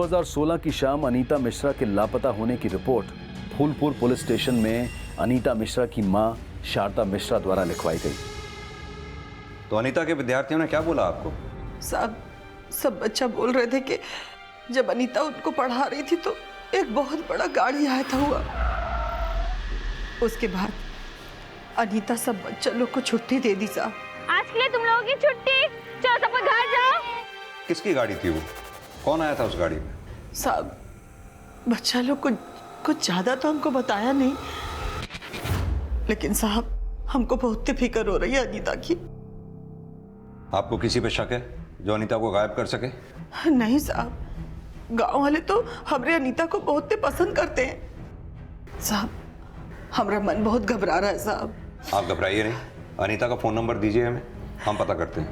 2016 की शाम अनीता मिश्रा के लापता होने की रिपोर्ट फूलपुर पुलिस स्टेशन में अनीता मिश्रा की मां शारदा मिश्रा द्वारा लिखवाई गई। तो अनीता के विद्यार्थियों ने क्या बोला आपको? साहब, सब बच्चा बोल रहे थे कि जब अनीता उनको पढ़ा रही थी तो एक बहुत बड़ा गाड़ी आया था हुआ। उसके बाद अनीता सब बच्चा लोग को छुट्टी दे दी साहब। आज के लिए तुम लोगों की छुट्टी, चलो सब घर जाओ। किसकी गाड़ी थी वो? कौन आया था उस गाड़ी में? साहब, बच्चा लोग को कुछ ज्यादा तो हमको बताया नहीं, लेकिन साहब हमको बहुत फिक्र हो रही है अनीता की। आपको किसी पे शक है जो अनीता को गायब कर सके? नहीं साहब, गांव वाले तो हमरे अनीता को बहुत पसंद करते हैं। साहब, हमारा मन बहुत घबरा रहा है साहब। आप घबराइए नहीं, अनीता का फोन नंबर दीजिए हमें, हम पता करते हैं।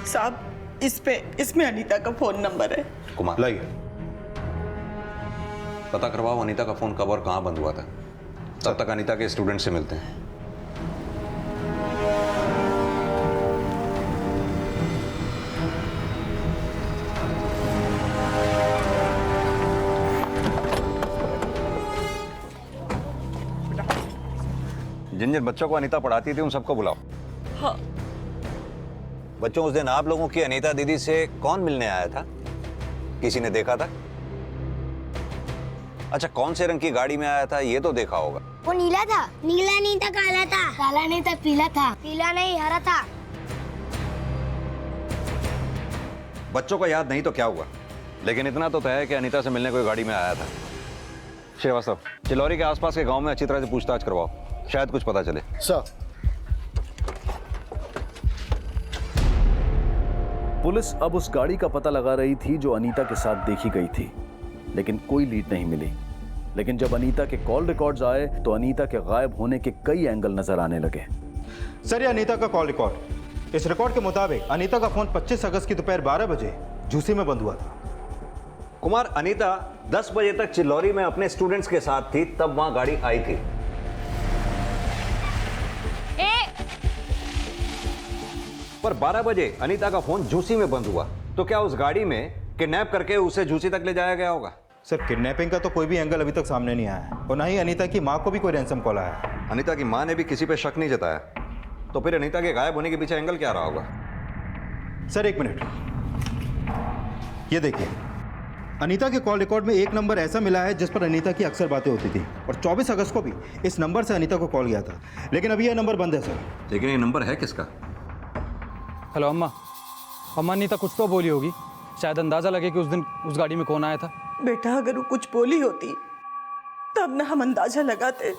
साहब, इसमें अनीता का फोन नंबर है। कुमार लाइए, पता करवाओ अनीता का फोन कब और कहां बंद हुआ था। तब तक अनीता के स्टूडेंट से मिलते हैं। जिन जिन बच्चों को अनीता पढ़ाती थी उन सबको बुलाओ। हाँ। बच्चों, उस दिन आप लोगों की अनीता दीदी से कौन मिलने आया था? किसी ने देखा था? अच्छा, कौन से रंग की गाड़ी में आया था ये तो देखा होगा। वो नीला था। नीला नहीं था, काला था। काला नहीं था, पीला था। पीला नहीं, हरा था। बच्चों को याद नहीं तो क्या हुआ, लेकिन इतना तो तय है कि अनीता से मिलने कोई गाड़ी में आया था। श्रीवास्तव, चिलौरी के आसपास के गांव में अच्छी तरह से पूछताछ करवाओ, शायद कुछ पता चले। सर। पुलिस अब उस गाड़ी का पता लगा रही थी जो अनीता के साथ देखी गई थी, लेकिन कोई लीड नहीं मिली। लेकिन जब अनीता के कॉल रिकॉर्ड्स आए तो अनीता के गायब होने के कई एंगल नजर आने लगे। सर, ये अनीता का कॉल रिकॉर्ड। इस रिकॉर्ड के मुताबिक अनीता का फोन 25 अगस्त की दोपहर 12 बजे झूसी में बंद हुआ था। कुमार, अनीता 10 बजे तक चिलौरी में अपने स्टूडेंट्स के साथ थी, तब वहां गाड़ी आई थी। पर 12 बजे अनीता का फोन झूसी में बंद हुआ, तो क्या उस गाड़ी में किडनैप करके उसे झूसी तक ले जाया गया होगा? सर, किडनैपिंग का तो कोई भी एंगल अभी तक सामने नहीं आया है, और ना ही अनीता की मां को भी कोई रैंसम कॉल आया है। अनीता की मां ने भी किसी पे शक नहीं जताया, तो फिर अनीता के गायब होने के पीछे एंगल क्या रहा होगा? सर, एक मिनट, ये देखिए, अनीता के कॉल रिकॉर्ड में एक नंबर ऐसा मिला है जिस पर अनीता की अक्सर बातें होती थी, और 24 अगस्त को भी इस नंबर से अनीता को कॉल गया था, लेकिन अभी यह नंबर बंद है। सर, लेकिन ये नंबर है किसका? हेलो अम्मा। अम्मा, अनीता कुछ तो बोली होगी, शायद अंदाजा लगे कि उस दिन उस गाड़ी में कौन आया था। बेटा, अगर वो कुछ बोली होती तब ना हम अंदाजा लगाते।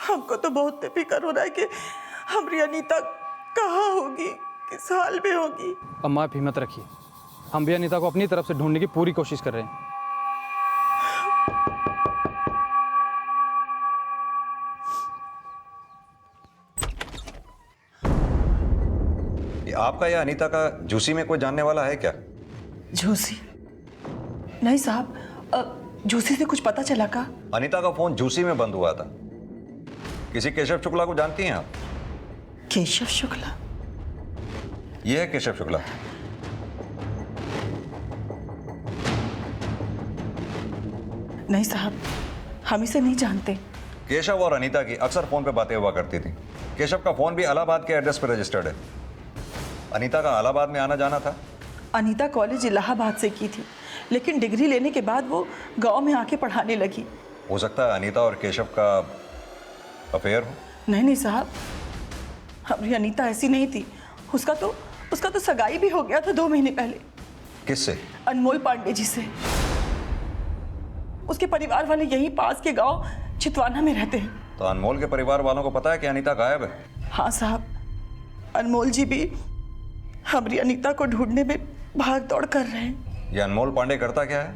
हमको तो बहुत फिक्र हो रहा है कि हमारी अनीता कहाँ होगी, किस हाल में होगी। अम्मा, आप हिम्मत रखिए, हम भी अनीता को अपनी तरफ से ढूंढने की पूरी कोशिश कर रहे हैं। आपका या अनीता का झूसी में कोई जानने वाला है क्या? झूसी? नहीं साहब, झूसी से कुछ पता चला का? अनीता का फोन झूसी में बंद हुआ था। किसी केशव शुक्ला को जानती हैं आप? केशव शुक्ला? ये है केशव शुक्ला। नहीं साहब, हम इसे नहीं जानते। केशव और अनीता की अक्सर फोन पे बातें हुआ करती थी। केशव का फोन भी इलाहाबाद के एड्रेस पर रजिस्टर्ड है। अनीता का इलाहाबाद में आना जाना था। अनीता कॉलेज इलाहाबाद से की थी, लेकिन डिग्री लेने के बाद वो गांव में आके पढ़ाने लगी। हो सकता है अनीता और केशव का अफेयर हो। नहीं साहब, हमारी अनीता ऐसी नहीं थी। उसका तो सगाई भी हो गया था 2 महीने पहले। किससे? अनमोल पांडे जी से। उसके परिवार वाले यहीं पास के गांव चितवाना में रहते हैं। तो अनमोल के परिवार वालों को पता है कि अनीता गायब है? हाँ साहब, अनमोल जी भी हमारी अनीता को ढूंढने में भाग दौड़ कर रहे हैं। ये अनमोल पांडे करता क्या है?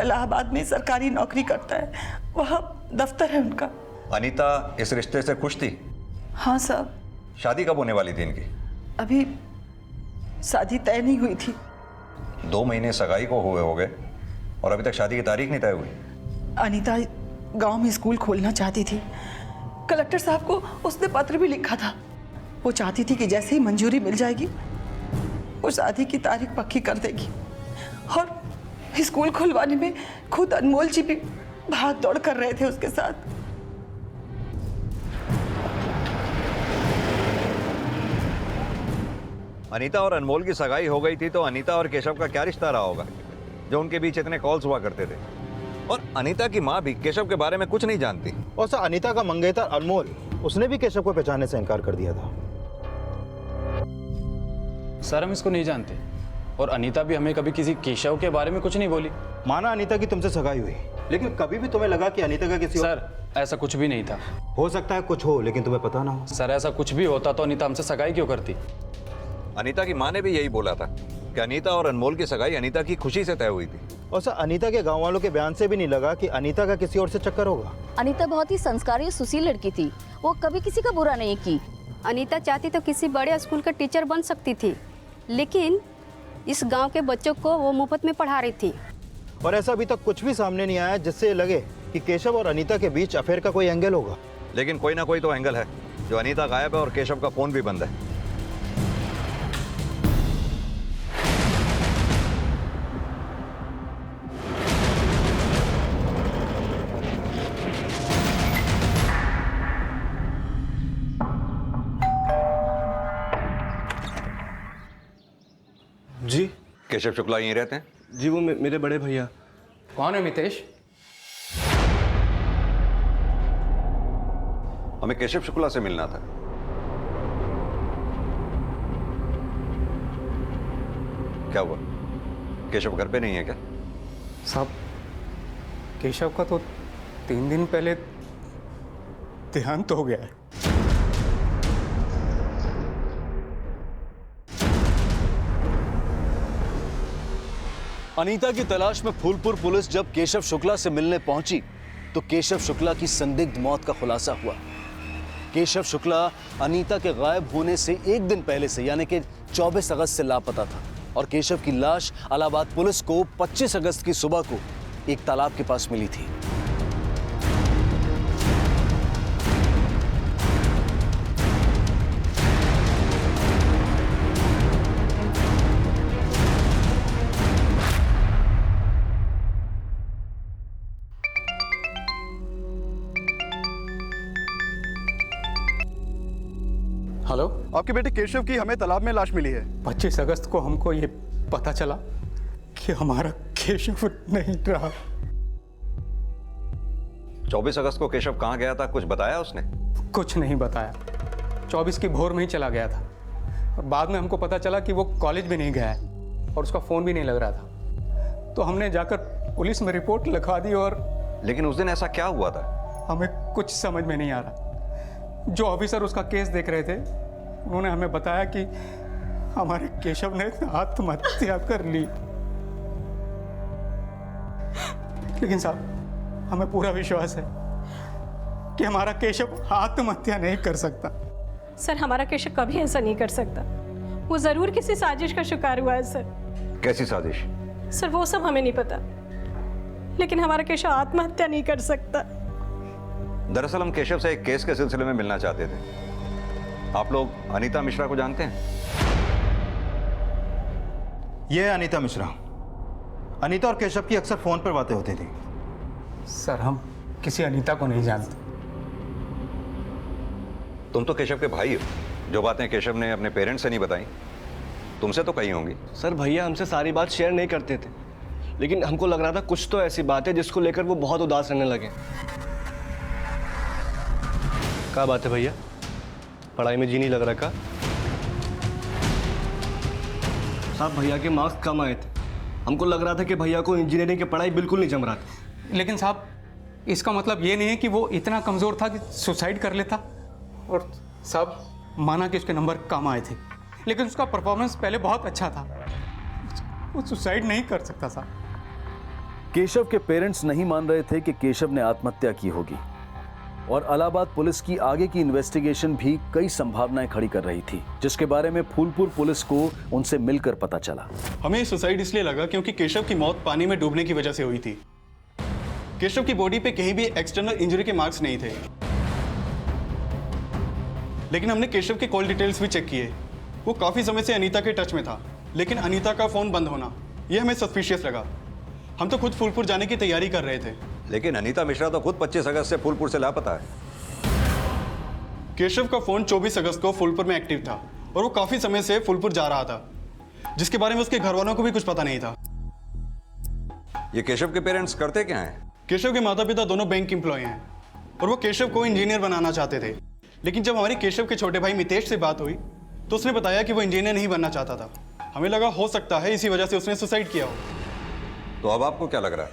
इलाहाबाद में सरकारी नौकरी करता है, वहाँ दफ्तर है उनका। अनीता इस रिश्ते से खुश थी? हाँ साहब। शादी कब होने वाली थी इनकी? अभी शादी तय नहीं हुई थी। 2 महीने सगाई को हुए हो गए और अभी तक शादी की तारीख नहीं तय हुई। अनीता गांव में स्कूल खोलना चाहती थी। कलेक्टर साहब को उसने पत्र भी लिखा था। वो चाहती थी कि जैसे ही मंजूरी मिल जाएगी वो शादी की तारीख पक्की कर देगी। और स्कूल खुलवाने में खुद अनमोल जी भी भाग दौड़ कर रहे थे उसके साथ। अनीता और अनमोल की सगाई हो गई थी तो अनीता और केशव का क्या रिश्ता रहा होगा जो उनके बीच इतने कॉल्स हुआ करते थे? और अनीता की माँ भी केशव के बारे में कुछ नहीं जानती। और सर अनीता का मंगेतर अनमोल, उसने भी केशव को पहचानने से इनकार कर दिया था। सर हम इसको नहीं जानते और अनीता भी हमें कभी किसी केशव के बारे में कुछ नहीं बोली। माना अनीता की तुमसे सगाई हुई, लेकिन कभी भी तुम्हें लगा कि अनीता का किसी सर ऐसा कुछ भी नहीं था। हो सकता है कुछ हो, लेकिन तुम्हें पता ना हो। सर ऐसा कुछ भी होता तो अनीता हमसे सगाई क्यों करती? अनीता की माँ ने भी यही बोला था कि अनीता और अनमोल की सगाई अनीता की खुशी से तय हुई थी। और सर अनीता के गांव वालों के बयान से भी नहीं लगा कि अनीता का किसी और से चक्कर होगा। अनीता बहुत ही संस्कारी और सुशील लड़की थी, वो कभी किसी का बुरा नहीं की। अनीता चाहती तो किसी बड़े स्कूल का टीचर बन सकती थी, लेकिन इस गांव के बच्चों को वो मुफ्त में पढ़ा रही थी। और ऐसा अभी तक कुछ भी सामने नहीं आया जिससे लगे कि केशव और अनीता के बीच अफेयर का कोई एंगल होगा। लेकिन कोई ना कोई तो एंगल है। जो अनीता गायब है और केशव का फोन भी बंद है। जी केशव शुक्ला यहीं रहते हैं? जी वो मेरे बड़े भैया। कौन है मितेश? हमें केशव शुक्ला से मिलना था। क्या हुआ? केशव घर पे नहीं है क्या? साहब केशव का तो 3 दिन पहले देहांत हो गया है। अनीता की तलाश में फूलपुर पुलिस जब केशव शुक्ला से मिलने पहुंची तो केशव शुक्ला की संदिग्ध मौत का खुलासा हुआ। केशव शुक्ला अनीता के गायब होने से एक दिन पहले से यानी कि 24 अगस्त से लापता था और केशव की लाश इलाहाबाद पुलिस को 25 अगस्त की सुबह को एक तालाब के पास मिली थी। हेलो, आपके बेटे केशव की हमें तालाब में लाश मिली है। 25 अगस्त को हमको ये पता चला कि हमारा केशव नहीं रहा। 24 अगस्त को केशव कहाँ गया था, कुछ बताया उसने? कुछ नहीं बताया। 24 की भोर में ही चला गया था और बाद में हमको पता चला कि वो कॉलेज भी नहीं गया है और उसका फ़ोन भी नहीं लग रहा था। तो हमने जाकर पुलिस में रिपोर्ट लिखवा दी। और लेकिन उस दिन ऐसा क्या हुआ था? हमें कुछ समझ में नहीं आ रहा। जो ऑफिसर उसका केस देख रहे थे उन्होंने हमें बताया कि हमारे केशव ने आत्महत्या कर ली। लेकिन साहब हमें पूरा विश्वास है कि हमारा केशव आत्महत्या नहीं कर सकता। सर हमारा केशव कभी ऐसा नहीं कर सकता। वो जरूर किसी साजिश का शिकार हुआ है सर। कैसी साजिश? सर वो सब हमें नहीं पता, लेकिन हमारा केशव आत्महत्या नहीं कर सकता। दरअसल हम केशव से एक केस के सिलसिले में मिलना चाहते थे। आप लोग अनीता मिश्रा को जानते हैं? ये है अनीता मिश्रा। अनीता और केशव की अक्सर फोन पर बातें होती थी। सर हम किसी अनीता को नहीं जानते। तुम तो केशव के भाई हो। जो बातें केशव ने अपने पेरेंट्स से नहीं बताई तुमसे तो कही होंगी। सर भैया हमसे सारी बात शेयर नहीं करते थे, लेकिन हमको लग रहा था कुछ तो ऐसी बात है जिसको लेकर वो बहुत उदास रहने लगे। क्या बात है भैया, पढ़ाई में जी नहीं लग रहा का? साहब भैया के मार्क्स कम आए थे। हमको लग रहा था कि भैया को इंजीनियरिंग की पढ़ाई बिल्कुल नहीं जम रहा था। लेकिन साहब इसका मतलब ये नहीं है कि वो इतना कमज़ोर था कि सुसाइड कर लेता। और साहब माना कि उसके नंबर कम आए थे, लेकिन उसका परफॉर्मेंस पहले बहुत अच्छा था। वो सुसाइड नहीं कर सकता साहब। केशव के पेरेंट्स नहीं मान रहे थे कि केशव ने आत्महत्या की होगी और इलाहाबाद पुलिस की आगे की इन्वेस्टिगेशन भी कई संभावनाएं खड़ी कर रही थी, जिसके बारे में फूलपुर पुलिस को उनसे मिलकर पता चला। हमें सुसाइड इसलिए लगा क्योंकि केशव की मौत पानी में डूबने की वजह से हुई थी। केशव की बॉडी पे कहीं भी एक्सटर्नल इंजरी के मार्क्स नहीं थे, लेकिन हमने केशव के कॉल डिटेल्स भी चेक किए। वो काफी समय से अनीता के टच में था, लेकिन अनीता का फोन बंद होना ये हमें सस्पिशियस लगा। हम तो खुद फूलपुर जाने की तैयारी कर रहे थे। लेकिन अनीता मिश्रा तो खुद 25 अगस्त से फूलपुर से लापता है। केशव का फोन 24 अगस्त को फूलपुर में एक्टिव था और वो काफी समय से फूलपुर जा रहा था, जिसके बारे में उसके घर वालों को भी कुछ पता नहीं था। ये केशव के पेरेंट्स करते क्या हैं? केशव के माता पिता दोनों बैंक एम्प्लॉय हैं और वो केशव को इंजीनियर बनाना चाहते थे। लेकिन जब हमारी केशव के छोटे भाई मितेश से बात हुई तो उसने बताया कि वो इंजीनियर नहीं बनना चाहता था। हमें लगा हो सकता है इसी वजह से उसने सुसाइड किया हो। तो अब आपको क्या लग रहा है,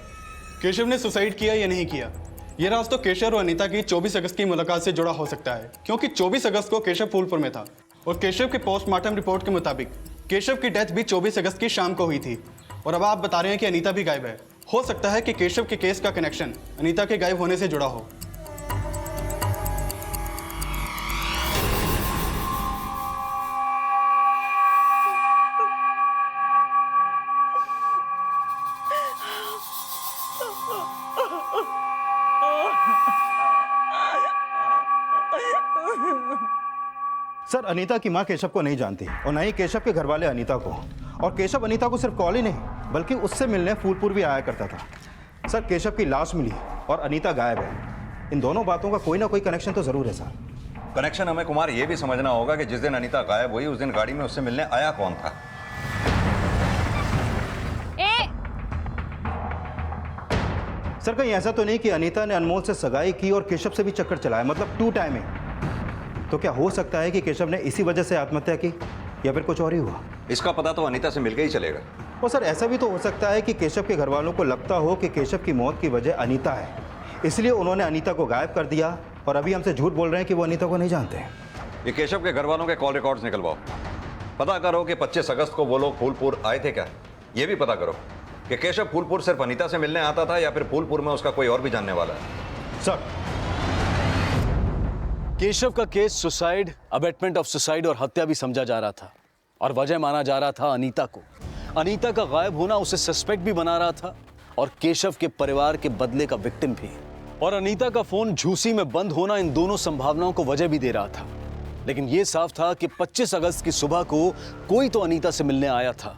केशव ने सुसाइड किया या नहीं किया? ये राज तो केशव और अनीता की 24 अगस्त की मुलाकात से जुड़ा हो सकता है, क्योंकि 24 अगस्त को केशव फूलपुर में था और केशव के पोस्टमार्टम रिपोर्ट के मुताबिक केशव की डेथ भी 24 अगस्त की शाम को हुई थी। और अब आप बता रहे हैं कि अनीता भी गायब है। हो सकता है कि केशव के केस का कनेक्शन अनीता के गायब होने से जुड़ा हो। सर, अनीता की मां केशव को नहीं जानती और न ही केशव के घर वाले अनीता को। और केशव अनीता को सिर्फ कॉल ही नहीं बल्कि उससे मिलने फूलपुर भी आया करता था। सर, केशव की लाश मिली और अनीता गायब है। इन दोनों बातों का कोई ना कोई कनेक्शन तो जरूर है सर। कनेक्शन हमें कुमार ये भी समझना होगा कि जिस दिन अनीता गायब हुई उस दिन गाड़ी में उससे मिलने आया कौन था। सर, कहीं ऐसा तो नहीं कि अनीता ने अनमोल से सगाई की और केशव से भी चक्कर चलाया, मतलब 2 टाइमिंग। तो क्या हो सकता है कि केशव ने इसी वजह से आत्महत्या की या फिर कुछ और ही हुआ? इसका पता तो अनीता से मिलकर ही चलेगा। और सर, ऐसा भी तो हो सकता है कि केशव के घर वालों को लगता हो कि केशव की मौत की वजह अनीता है, इसलिए उन्होंने अनीता को गायब कर दिया और अभी हमसे झूठ बोल रहे हैं कि वो अनीता को नहीं जानते। ये केशव के घर वालों के कॉल रिकॉर्ड्स निकलवाओ, पता करो कि 25 अगस्त को वो लोग फूलपुर आए थे क्या। ये भी पता करो कि केशव फूलपुर सिर्फ अनीता से मिलने आता था या फिर फूलपुर में उसका कोई और भी जानने वाला है। सर, केशव का case suicide, abetment of suicide और हत्या भी समझा जा रहा था और वजह माना जा रहा था अनीता को। अनीता का गायब होना उसे सस्पेक्ट भी बना रहा था और केशव के परिवार के बदले का विक्टिम भी। और अनीता का फोन झूसी में बंद होना इन दोनों संभावनाओं को वजह भी दे रहा था। लेकिन यह साफ था कि 25 अगस्त की सुबह को कोई तो अनीता से मिलने आया था,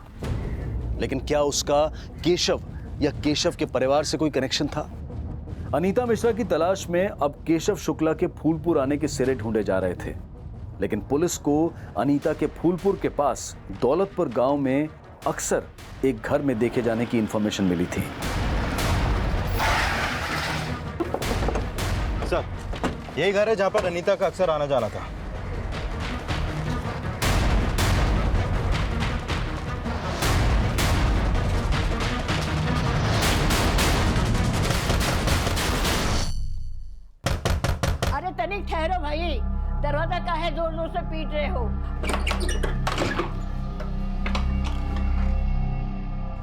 लेकिन क्या उसका केशव या केशव के परिवार से कोई कनेक्शन था? अनीता मिश्रा की तलाश में अब केशव शुक्ला के फूलपुर आने के सिरे ढूंढे जा रहे थे, लेकिन पुलिस को अनीता के फूलपुर के पास दौलतपुर गांव में अक्सर एक घर में देखे जाने की इंफॉर्मेशन मिली थी। सर, यही घर है जहां पर अनीता का अक्सर आना जाना था। अरे तनिक ठहरो भाई, दरवाजा काहे जोर जोर से पीट रहे हो?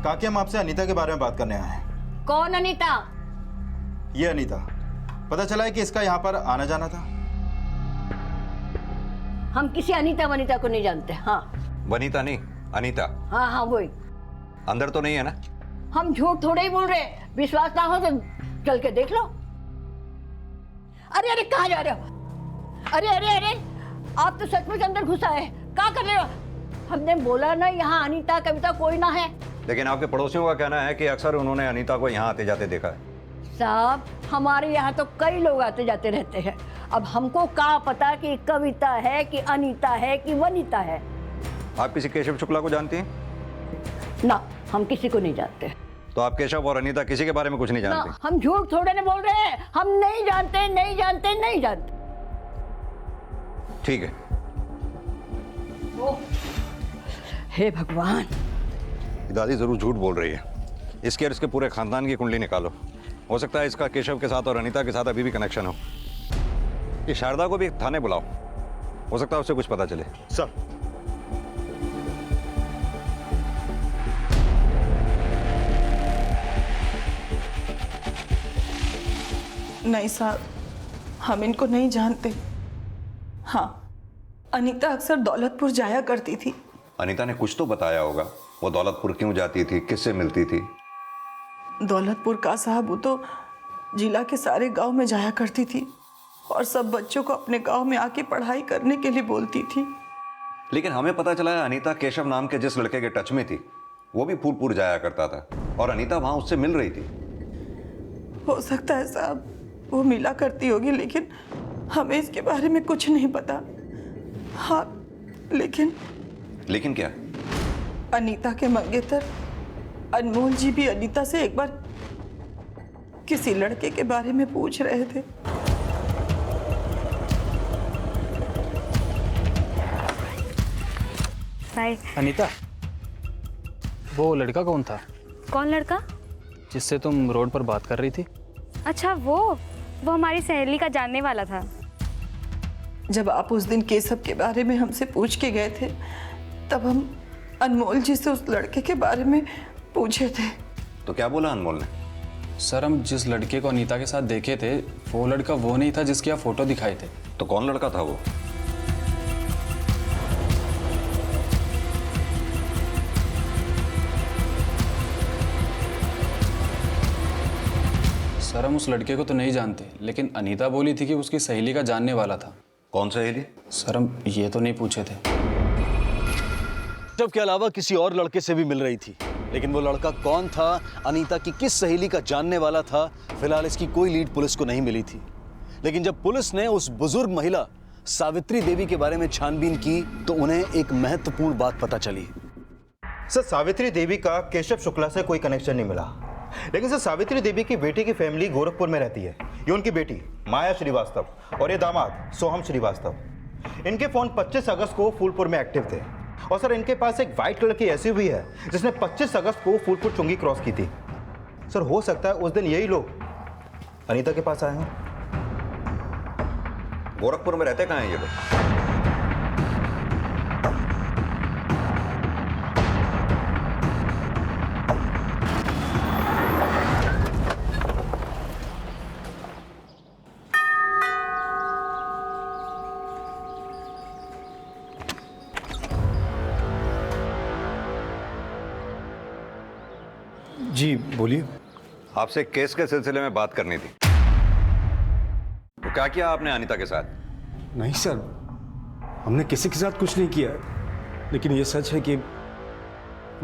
काकी, हम आपसे अनीता के बारे में बात करने आए हैं। कौन अनीता? ये अनीता, पता चला है कि इसका यहाँ पर आना जाना था। हम किसी अनीता वनीता को नहीं जानते। हाँ, वनीता नहीं, अनीता। हाँ हाँ वही। अंदर तो नहीं है ना? हम झूठ थोड़े ही बोल रहे, विश्वास ना हो तो चल के देख लो। अरे अरे कहाँ जा रहे हो? अरे अरे अरे, आप तो सचमुच अंदर घुसा है, क्या कर रहे हो? हमने बोला ना यहाँ अनीता कविता कोई ना है। लेकिन आपके पड़ोसियों का कहना है कि अक्सर उन्होंने अनीता को यहाँ आते जाते देखा है। साहब, हमारे यहाँ तो कई लोग आते जाते रहते हैं। अब हमको क्या पता कि कविता है कि अनीता है कि वनीता है। आप किसी केशव शुक्ला को जानती हैं? ना, हम किसी को नहीं जानते। तो आप केशव और अनीता किसी के बारे में कुछ नहीं जानते? ना, हम झूठ थोड़े ने बोल रहे हैं। हम नहीं जानते, नहीं जानते, नहीं जानते। ठीक है। हे भगवान, दादी जरूर झूठ बोल रही है। इसके और इसके पूरे खानदान की कुंडली निकालो। हो सकता है इसका केशव के साथ और अनीता के साथ अभी भी कनेक्शन हो। ये शारदा को भी थाने बुलाओ, हो सकता है उससे कुछ पता चले। सर, नहीं साहब, हम इनको नहीं जानते। हाँ, अनीता अक्सर दौलतपुर जाया करती थी। अनीता ने कुछ तो बताया होगा, वो दौलतपुर क्यों जाती थी, किससे मिलती थी? दौलतपुर का साहब, वो तो जिला के सारे गांव में जाया करती थी और सब बच्चों को अपने गांव में आके पढ़ाई करने के लिए बोलती थी। लेकिन हमें पता चला है अनीता केशव नाम के जिस लड़के के टच में थी वो भी फूलपुर जाया करता था और अनीता वहां उससे मिल रही थी। हो सकता है साहब, वो मिला करती होगी, लेकिन हमें इसके बारे में कुछ नहीं पता। हाँ, लेकिन क्या? अनीता के मंगेतर अनमोल जी भी अनीता से एक बार किसी लड़के के बारे में पूछ रहे थे। हाय अनीता, वो लड़का कौन था? कौन लड़का? जिससे तुम रोड पर बात कर रही थी? अच्छा वो हमारी सहेली का जानने वाला था। जब आप उस दिन केशव के बारे में हमसे पूछ के गए थे, तब हम अनमोल जी से उस लड़के के बारे में पूछे थे। तो क्या बोला अनमोल ने? सर, हम जिस लड़के को अनीता के साथ देखे थे, वो लड़का वो नहीं था जिसकी आप फोटो दिखाए थे। तो कौन लड़का था वो? सर, हम उस लड़के को तो नहीं जानते, लेकिन अनीता बोली थी कि उसकी सहेली का जानने वाला था। कौन सहेली? सर, हम ये तो नहीं पूछे थे। केशव के अलावा किसी और लड़के से भी मिल रही थी, लेकिन वो लड़का कौन था, अनीता की किस सहेली का जानने वाला था, फिलहाल इसकी कोई लीड पुलिस को नहीं मिली थी। लेकिन जब पुलिस ने उस बुजुर्ग महिला सावित्री देवी के बारे में छानबीन की, तो उन्हें एक महत्वपूर्ण बात पता चली। सर, सावित्री देवी का केशव शुक्ला से कोई कनेक्शन नहीं मिला, लेकिन सर सावित्री देवी की बेटी की फैमिली गोरखपुर में रहती है। ये उनकी बेटी माया श्रीवास्तव और ये दामाद सोहम श्रीवास्तव। इनके फोन 25 अगस्त को फूलपुर में एक्टिव थे, और सर इनके पास एक व्हाइट कलर की एसयूवी है जिसने 25 अगस्त को फूलपुर चुंगी क्रॉस की थी। सर, हो सकता है उस दिन यही लोग अनीता के पास आए हों। गोरखपुर में रहते कहाँ हैं ये लोग? जी बोलिए। आपसे केस के सिलसिले में बात करनी थी। तो क्या किया आपने अनीता के साथ? नहीं सर, हमने किसी के साथ कुछ नहीं किया, लेकिन ये सच है कि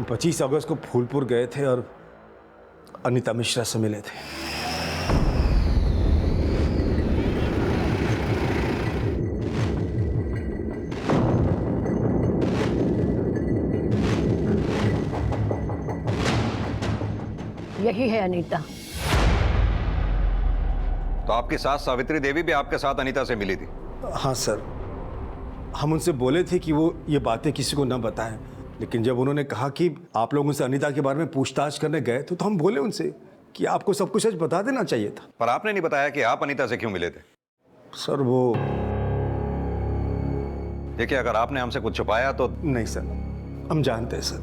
25 अगस्त को फूलपुर गए थे और अनीता मिश्रा से मिले थे। यही है अनीता। तो आपकी सास सावित्री देवी भी आपके साथ अनीता से मिली थी? हाँ सर, हम उनसे बोले थे कि वो ये बातें किसी को न बताएं, लेकिन जब उन्होंने कहा कि आप लोग उनसे अनीता के बारे में पूछताछ करने गए तो हम बोले उनसे कि आपको सब कुछ सच बता देना चाहिए था। पर आपने नहीं बताया कि आप अनीता से क्यों मिले थे? सर वो देखिए, अगर आपने हमसे कुछ छुपाया तो। नहीं सर, हम जानते हैं सर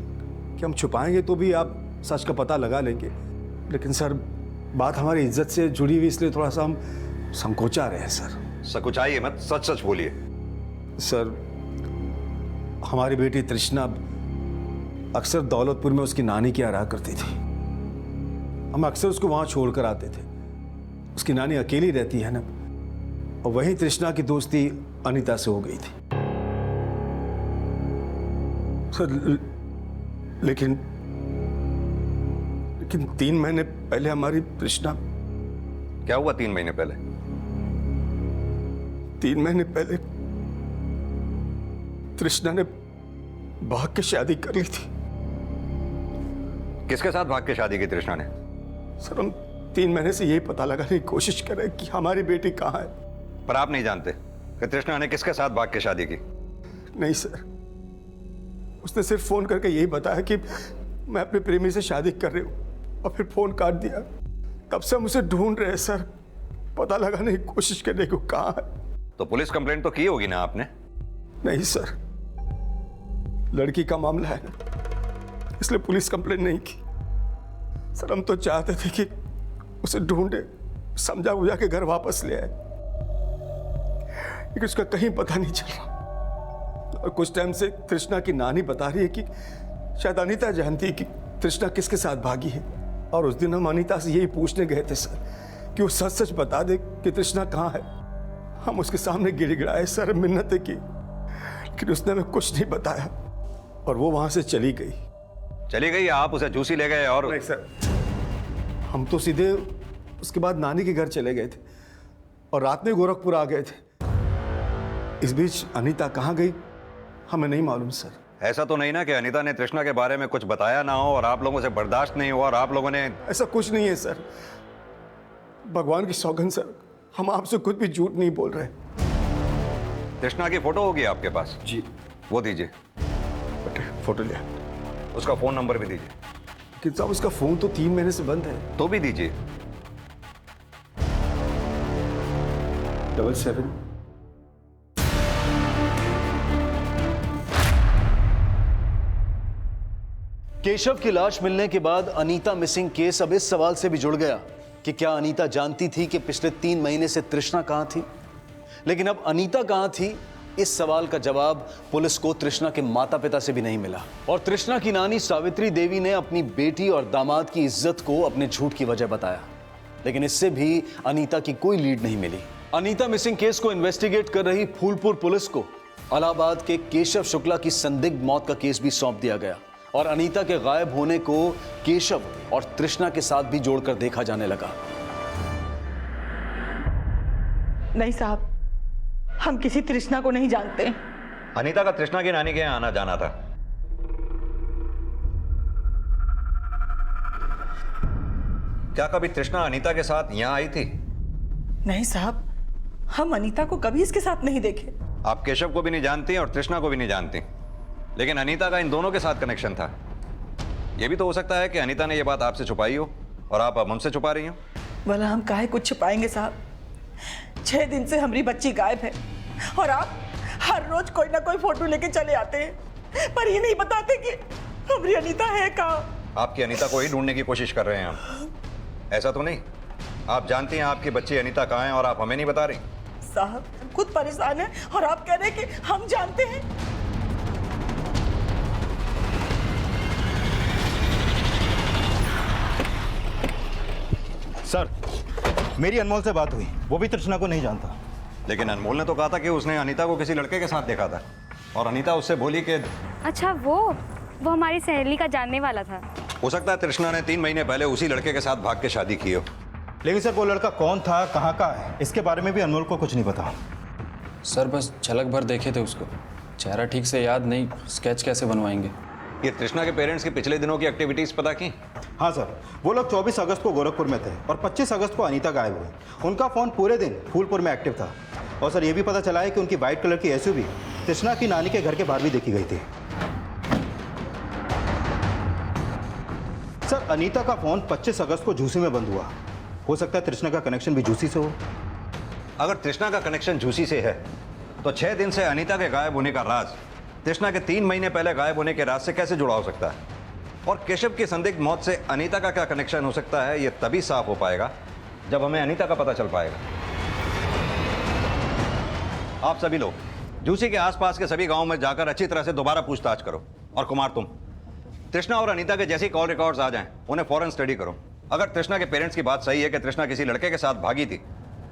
कि हम छुपाएंगे तो भी आप सच का पता लगा लेंगे, लेकिन सर बात हमारी इज्जत से जुड़ी हुई, इसलिए थोड़ा सा हम संकोचा रहे हैं सर। संकोचाइए मत, सच सच बोलिए। सर, हमारी बेटी तृष्णा अक्सर दौलतपुर में उसकी नानी की रहा करती थी। हम अक्सर उसको वहां छोड़कर आते थे। उसकी नानी अकेली रहती है ना, और वहीं तृष्णा की दोस्ती अनीता से हो गई थी। सर लेकिन 3 महीने पहले हमारी तृष्णा। क्या हुआ 3 महीने पहले? 3 महीने पहले तृष्णा ने भाग के शादी कर ली थी। किसके साथ भाग के शादी की तृष्णा ने? सर, हम 3 महीने से यही पता लगाने की कोशिश कर रहे हैं कि हमारी बेटी कहाँ है। पर आप नहीं जानते कि तृष्णा ने किसके साथ भाग के शादी की? नहीं सर, उसने सिर्फ फोन करके यही बताया कि मैं अपने प्रेमी से शादी कर रही हूँ, और फिर फोन काट दिया। तब से हम उसे ढूंढ रहे हैं सर, पता लगाने की कोशिश करने को कहाँ है। तो पुलिस कंप्लेंट तो की होगी ना आपने? नहीं सर, लड़की का मामला है ना, इसलिए पुलिस कंप्लेंट नहीं की। सर, हम तो चाहते थे कि उसे ढूंढे, समझा बुझा के घर वापस ले आए, लेकिन उसका कहीं पता नहीं चल रहा। और कुछ टाइम से तृष्णा की नानी बता रही है कि शायद अनीता जानती है कि तृष्णा किसके साथ भागी है, और उस दिन हम अनीता से यही पूछने गए थे सर कि वो सच सच बता दे कि तृष्णा कहाँ है। हम उसके सामने गिड़गिड़ाए सर, मिन्नतें की, लेकिन उसने हमें कुछ नहीं बताया और वो वहां से चली गई। चली गई, आप उसे जूसी ले गए और नहीं सर, हम तो सीधे उसके बाद नानी के घर चले गए थे और रात में गोरखपुर आ गए थे। इस बीच अनीता कहाँ गई हमें नहीं मालूम सर। ऐसा तो नहीं ना कि अनीता ने तृष्णा के बारे में कुछ बताया ना हो और आप लोगों से बर्दाश्त नहीं हुआ और आप लोगों ने... ऐसा कुछ नहीं है सर, भगवान की सौगंध सर, हम आपसे कुछ भी झूठ नहीं बोल रहे। तृष्णा की फोटो होगी आपके पास? जी। वो दीजिए। फोटो लिया। उसका फोन नंबर भी दीजिए। कि साहब उसका फोन तो 3 महीने से बंद है। तो भी दीजिए। 77। केशव की लाश मिलने के बाद अनीता मिसिंग केस अब इस सवाल से भी जुड़ गया कि क्या अनीता जानती थी कि पिछले 3 महीने से तृष्णा कहां थी। लेकिन अब अनीता कहां थी, इस सवाल का जवाब पुलिस को तृष्णा के माता पिता से भी नहीं मिला। और तृष्णा की नानी सावित्री देवी ने अपनी बेटी और दामाद की इज्जत को अपने झूठ की वजह बताया, लेकिन इससे भी अनीता की कोई लीड नहीं मिली। अनीता मिसिंग केस को इन्वेस्टिगेट कर रही फूलपुर पुलिस को इलाहाबाद के केशव शुक्ला की संदिग्ध मौत का केस भी सौंप दिया गया और अनीता के गायब होने को केशव और तृष्णा के साथ भी जोड़कर देखा जाने लगा। नहीं साहब, हम किसी तृष्णा को नहीं जानते। अनीता का तृष्णा की नानी के यहाँ आना जाना था। क्या कभी तृष्णा अनीता के साथ यहाँ आई थी? नहीं साहब, हम अनीता को कभी इसके साथ नहीं देखे। आप केशव को भी नहीं जानती और तृष्णा को भी नहीं जानती, लेकिन अनीता का इन दोनों के साथ कनेक्शन था। यह भी तो हो सकता है कि अनीता ने यह बात आपसे छुपाई हो और आप अब हमसे छुपा रही हो। भला हम काहे कुछ छुपाएंगे साहब? 6 दिन से हमारी बच्ची गायब है और आप हर रोज कोई ना कोई फोटो लेके चले आते हैं, पर ये नहीं बताते कि हमारी अनीता है कहाँ। आपकी अनीता को ही ढूंढने की कोशिश कर रहे हैं हम, ऐसा तो नहीं? आप जानती हैं आपकी बच्ची अनीता कहाँ है और आप हमें नहीं बता रही। साहब खुद परेशान है और आप कह रहे हैं कि हम जानते हैं। सर, मेरी अनमोल से बात हुई, वो भी तृष्णा को नहीं जानता। लेकिन अनमोल ने तो कहा था कि उसने अनीता को किसी लड़के के साथ देखा था और अनीता उससे बोली कि... अच्छा, वो हमारी सहेली का जानने वाला था। हो सकता है तृष्णा ने 3 महीने पहले उसी लड़के के साथ भाग के शादी की हो। लेकिन सर वो लड़का कौन था, कहाँ का है, इसके बारे में भी अनमोल को कुछ नहीं पता। सर बस झलक भर देखे थे उसको, चेहरा ठीक से याद नहीं, स्केच कैसे बनवाएंगे। ये तृष्णा के पेरेंट्स की पिछले दिनों की एक्टिविटीज पता की? हाँ सर, वो लोग 24 अगस्त को गोरखपुर में थे और 25 अगस्त को अनीता गायब हुई। उनका फ़ोन पूरे दिन फूलपुर में एक्टिव था और सर ये भी पता चला है कि उनकी वाइट कलर की एसयूवी तृष्णा की नानी के घर के बाहर भी देखी गई थी। सर अनीता का फ़ोन 25 अगस्त को झूसी में बंद हुआ, हो सकता है तृष्णा का कनेक्शन भी झूसी से हो। अगर तृष्णा का कनेक्शन झूसी से है तो 6 दिन से अनीता के गायब होने का राज तृष्णा के 3 महीने पहले गायब होने के राज से कैसे जुड़ा हो सकता है? और केशव की संदिग्ध मौत से अनीता का क्या कनेक्शन हो सकता है, यह तभी साफ हो पाएगा जब हमें अनीता का पता चल पाएगा। आप सभी लोग झूसी के आसपास के सभी गांवों में जाकर अच्छी तरह से दोबारा पूछताछ करो। और कुमार तुम तृष्णा और अनीता के जैसे कॉल रिकॉर्ड्स आ जाएं उन्हें फौरन स्टडी करो। अगर तृष्णा के पेरेंट्स की बात सही है कि तृष्णा किसी लड़के के साथ भागी थी,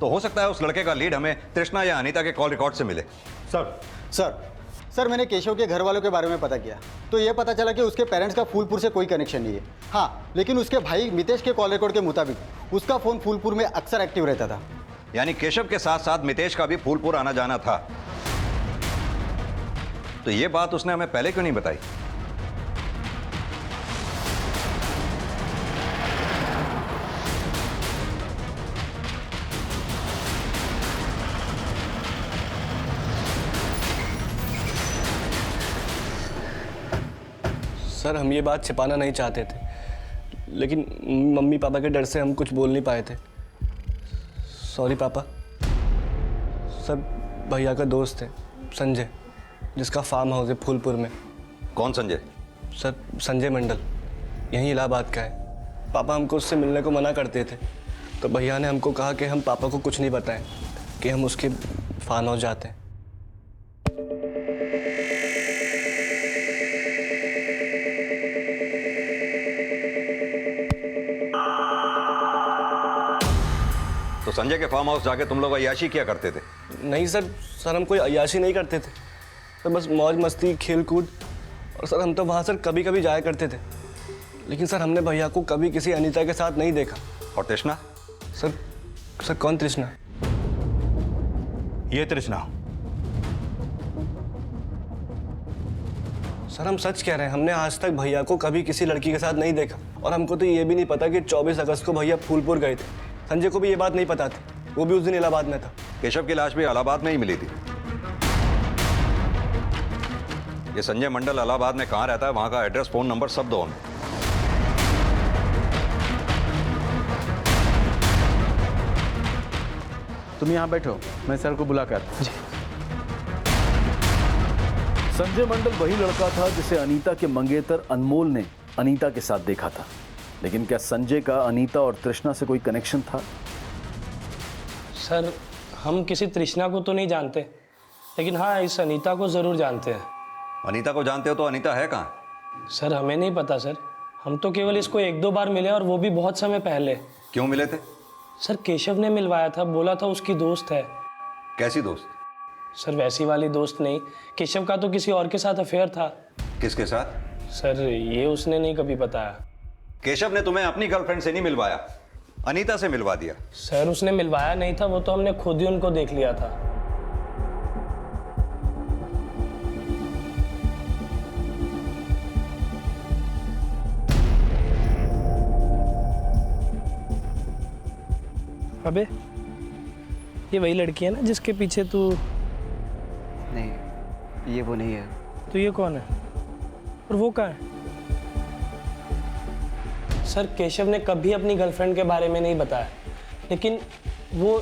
तो हो सकता है उस लड़के का लीड हमें तृष्णा या अनीता के कॉल रिकॉर्ड से मिले। सर मैंने केशव के घर वालों के बारे में पता किया तो ये पता चला कि उसके पेरेंट्स का फूलपुर से कोई कनेक्शन नहीं है। हाँ, लेकिन उसके भाई मितेश के कॉल रिकॉर्ड के मुताबिक उसका फ़ोन फूलपुर में अक्सर एक्टिव रहता था। यानी केशव के साथ साथ मितेश का भी फूलपुर आना जाना था। तो ये बात उसने हमें पहले क्यों नहीं बताई? सर हम ये बात छिपाना नहीं चाहते थे, लेकिन मम्मी पापा के डर से हम कुछ बोल नहीं पाए थे। सॉरी पापा। सर भैया का दोस्त है संजय, जिसका फार्म हाउस है फूलपुर में। कौन संजय? सर संजय मंडल, यहीं इलाहाबाद का है। पापा हमको उससे मिलने को मना करते थे, तो भैया ने हमको कहा कि हम पापा को कुछ नहीं बताएं कि हम उसके फार्म हाउस जाते हैं। तो संजय के फार्म हाउस जाके तुम लोग अय्याशी किया करते थे? नहीं सर हम कोई अय्याशी नहीं करते थे, तो बस मौज मस्ती खेल कूद। और सर हम तो वहाँ सर कभी कभी जाया करते थे, लेकिन सर हमने भैया को कभी किसी अनीता के साथ नहीं देखा। और तृष्णा? सर कौन तृष्णा? ये तृष्णा। सर हम सच कह रहे हैं, हमने आज तक भैया को कभी किसी लड़की के साथ नहीं देखा। और हमको तो ये भी नहीं पता कि 24 अगस्त को भैया फूलपुर गए थे। संजय को भी ये बात नहीं पता थी, वो भी उस दिन इलाहाबाद में था। केशव की लाश भी इलाहाबाद में ही मिली थी। ये संजय मंडल इलाहाबाद में कहाँ रहता है, वहां का एड्रेस, फोन नंबर सब दो हमें। तुम यहाँ बैठो, मैं सर को बुला कर। संजय मंडल वही लड़का था जिसे अनीता के मंगेतर अनमोल ने अनीता के साथ देखा था। लेकिन क्या संजय का अनीता और तृष्णा से कोई कनेक्शन था? सर हम किसी तृष्णा को तो नहीं जानते, लेकिन हाँ इस अनीता को ज़रूर जानते हैं। अनीता को जानते हो तो अनीता है कहाँ? सर हमें नहीं पता सर, हम तो केवल इसको 1-2 बार मिले और वो भी बहुत समय पहले। क्यों मिले थे? सर केशव ने मिलवाया था, बोला था उसकी दोस्त है। कैसी दोस्त? सर वैसी वाली दोस्त नहीं, केशव का तो किसी और के साथ अफेयर था। किसके साथ? सर ये उसने नहीं कभी बताया। केशव ने तुम्हें अपनी गर्लफ्रेंड से नहीं मिलवाया, अनीता से मिलवा दिया। सर उसने मिलवाया नहीं था, वो तो हमने खुद ही उनको देख लिया था। अबे ये वही लड़की है ना जिसके पीछे तू? नहीं ये वो नहीं है। तो ये कौन है और वो कहाँ है? सर केशव ने कभी अपनी गर्लफ्रेंड के बारे में नहीं बताया, लेकिन वो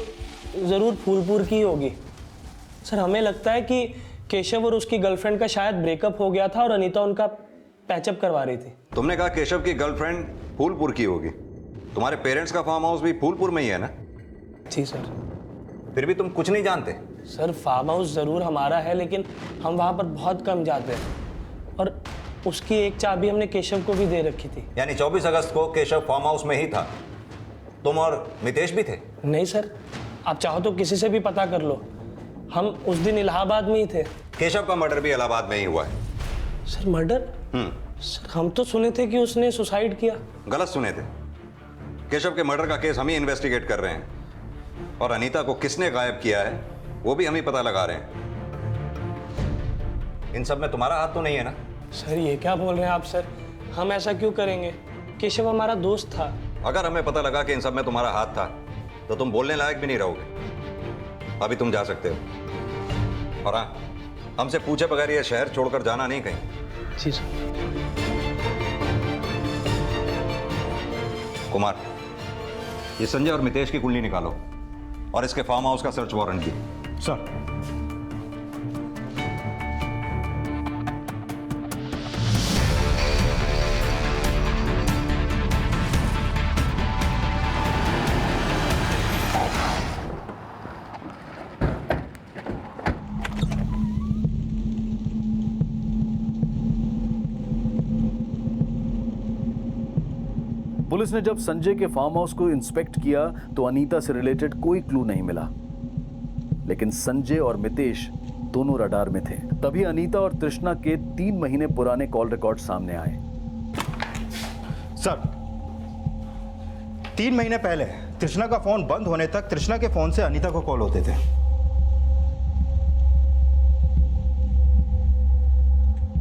ज़रूर फूलपुर की होगी। सर हमें लगता है कि केशव और उसकी गर्लफ्रेंड का शायद ब्रेकअप हो गया था और अनीता उनका पैचअप करवा रही थी। तुमने कहा केशव की गर्लफ्रेंड फूलपुर की होगी, तुम्हारे पेरेंट्स का फार्म हाउस भी फूलपुर में ही है ना? जी सर। फिर भी तुम कुछ नहीं जानते? सर फार्म हाउस ज़रूर हमारा है, लेकिन हम वहाँ पर बहुत कम जाते हैं और उसकी एक चाबी हमने केशव को भी दे रखी थी। यानी 24 अगस्त को केशव फार्म हाउस में ही था, तुम और मितेश भी थे? नहीं सर, आप चाहो तो किसी से भी पता कर लो, हम उस दिन इलाहाबाद में ही थे। केशव का मर्डर भी इलाहाबाद में ही हुआ है। Sir murder? सर हम तो सुने थे कि उसने सुसाइड किया। गलत सुने थे। केशव के मर्डर का केस हम ही इन्वेस्टिगेट कर रहे हैं और अनीता को किसने गायब किया है वो भी हम ही पता लगा रहे हैं। इन सब में तुम्हारा हाथ तो नहीं है ना? सर ये क्या बोल रहे हैं आप सर, हम ऐसा क्यों करेंगे? केशव हमारा दोस्त था। अगर हमें पता लगा कि इन सब में तुम्हारा हाथ था तो तुम बोलने लायक भी नहीं रहोगे। अभी तुम जा सकते हो। और हाँ, हमसे पूछे बगैर ये शहर छोड़कर जाना नहीं कहीं। जी सर। कुमार, ये संजय और मितेश की कुंडली निकालो और इसके फार्म हाउस का सर्च वारंट भी। सर। पुलिस ने जब संजय के फार्म हाउस को इंस्पेक्ट किया तो अनीता से रिलेटेड कोई क्लू नहीं मिला, लेकिन संजय और मितेश दोनों रडार में थे। तभी अनीता और तृष्णा के 3 महीने पुराने कॉल रिकॉर्ड सामने आए। सर 3 महीने पहले तृष्णा का फोन बंद होने तक तृष्णा के फोन से अनीता को कॉल होते थे।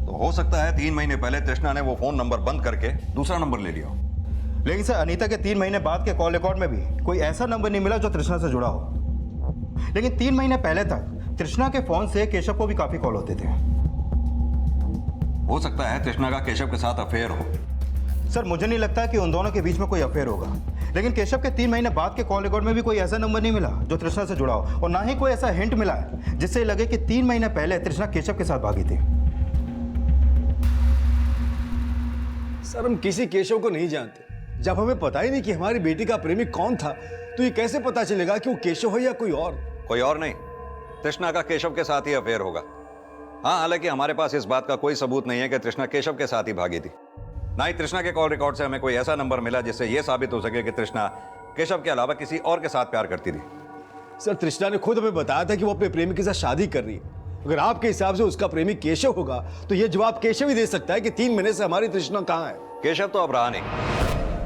तो हो सकता है 3 महीने पहले तृष्णा ने वो फोन नंबर बंद करके दूसरा नंबर ले लिया। लेकिन सर अनीता के 3 महीने बाद के कॉल रिकॉर्ड में भी कोई ऐसा नंबर नहीं मिला जो तृष्णा से जुड़ा हो। लेकिन 3 महीने पहले तक तृष्णा के फोन से केशव को भी काफी कॉल होते थे। हो सकता है तृष्णा का केशव के साथ अफेयर हो। सर मुझे नहीं लगता कि उन दोनों के बीच में कोई अफेयर होगा, लेकिन केशव के 3 महीने बाद के कॉल रिकॉर्ड में भी कोई ऐसा नंबर नहीं मिला जो तृष्णा से जुड़ा हो, और ना ही कोई ऐसा हिंट मिला है जिससे लगे कि 3 महीने पहले तृष्णा केशव के साथ भागी थी। सर हम किसी केशव को नहीं जानते। जब हमें पता ही नहीं कि हमारी बेटी का प्रेमी कौन था, तो ये कैसे पता चलेगा कि वो केशव है या कोई और? कोई और नहीं, तृष्णा का केशव के साथ ही अफेयर होगा। हाँ, हालांकि हमारे पास इस बात का कोई सबूत नहीं है कि तृष्णा केशव के साथ ही भागी थी। ना ही तृष्णा के कॉल रिकॉर्ड से हमें कोई ऐसा नंबर मिला जिससे यह साबित हो सके कि तृष्णा केशव के अलावा किसी और के साथ प्यार करती थी। सर तृष्णा ने खुद हमें बताया था कि वो अपने प्रेमी के साथ शादी कर रही है। अगर आपके हिसाब से उसका प्रेमी केशव होगा तो यह जवाब केशव ही दे सकता है कि 3 महीने से हमारी तृष्णा कहाँ है। केशव तो अब रहा नहीं।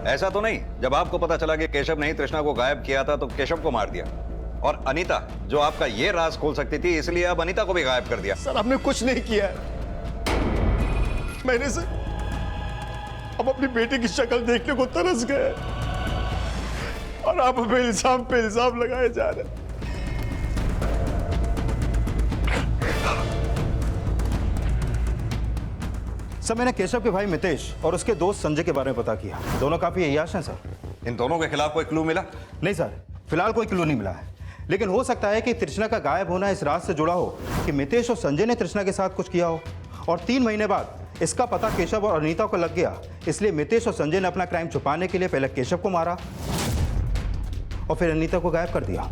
ऐसा तो नहीं जब आपको पता चला कि केशव ने ही तृष्णा को गायब किया था तो केशव को मार दिया, और अनीता जो आपका ये राज खोल सकती थी इसलिए अब अनीता को भी गायब कर दिया। सर हमने कुछ नहीं किया है। मैंने से अब अपनी बेटी की शक्ल देखने को तरस गए और आप हमें इल्जाम पे इल्जाम लगाए जा रहे हैं। सर मैंने केशव के भाई मितेश और उसके दोस्त संजय के बारे में पता किया। दोनों काफी अय्याश हैं सर। इन दोनों के खिलाफ कोई क्लू मिला? नहीं सर, फिलहाल कोई क्लू नहीं मिला है, लेकिन हो सकता है कि तृष्णा का गायब होना इस राज से जुड़ा हो कि मितेश और संजय ने तृष्णा के साथ कुछ किया हो, और 3 महीने बाद इसका पता केशव और अनीता को लग गया। इसलिए मितेश और संजय ने अपना क्राइम छुपाने के लिए पहले केशव को मारा और फिर अनीता को गायब कर दिया।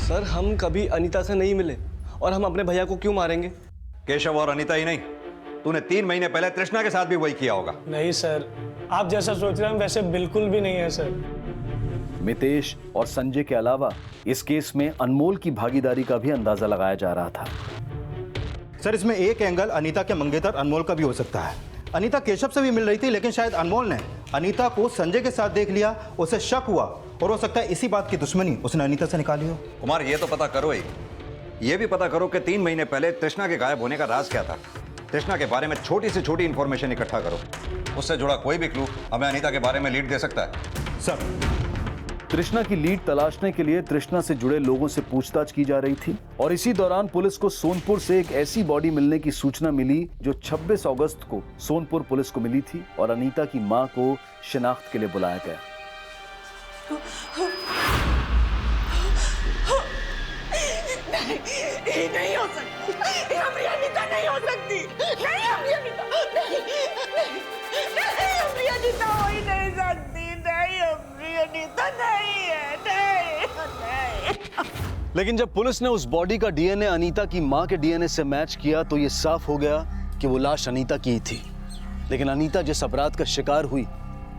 सर हम कभी अनीता से नहीं मिले और हम अपने भैया को क्यों मारेंगे? केशव और अनीता ही नहीं, तूने 3 महीने पहले तृष्णा के साथ भी वही किया होगा। नहीं सर, आप जैसा सोच रहे हैं वैसे बिल्कुल भी नहीं है सर। मितेश और संजय के अलावा इस केस में अनमोल की भागीदारी का भी अंदाजा लगाया जा रहा था। सर इसमें एक एंगल अनीता के मंगेतर अनमोल का भी हो सकता है। अनीता केशव से भी मिल रही थी, लेकिन शायद अनमोल ने अनीता को संजय के साथ देख लिया, उसे शक हुआ और हो सकता है इसी बात की दुश्मनी उसने अनीता से निकाली हो। कुमार ये तो पता करो ही, ये भी पता करो कि 3 महीने पहले तृष्णा के गायब होने का राज क्या था। तृष्णा के बारे में छोटी से छोटी इंफॉर्मेशन इकट्ठा करो, उससे जुड़ा कोई भी क्लू हमें अनीता के बारे में लीड दे सकता है। सर तृष्णा की लीड तलाशने के लिए तृष्णा से जुड़े लोगों से पूछताछ की जा रही थी, और इसी दौरान पुलिस को सोनपुर से एक ऐसी बॉडी मिलने की सूचना मिली जो 26 अगस्त को सोनपुर पुलिस को मिली थी, और अनीता की मां को शिनाख्त के लिए बुलाया गया। नहीं, नहीं हो सकती, हमारी अनीता नहीं हो सकती, नहीं हमारी अनीता, नहीं हमारी अनीता हो ही नहीं सकती, नहीं हमारी अनीता नहीं है, नहीं। लेकिन जब पुलिस ने उस बॉडी का डीएनए अनीता की मां के डीएनए से मैच किया तो ये साफ हो गया कि वो लाश अनीता की ही थी। लेकिन अनीता जिस अपराध का शिकार हुई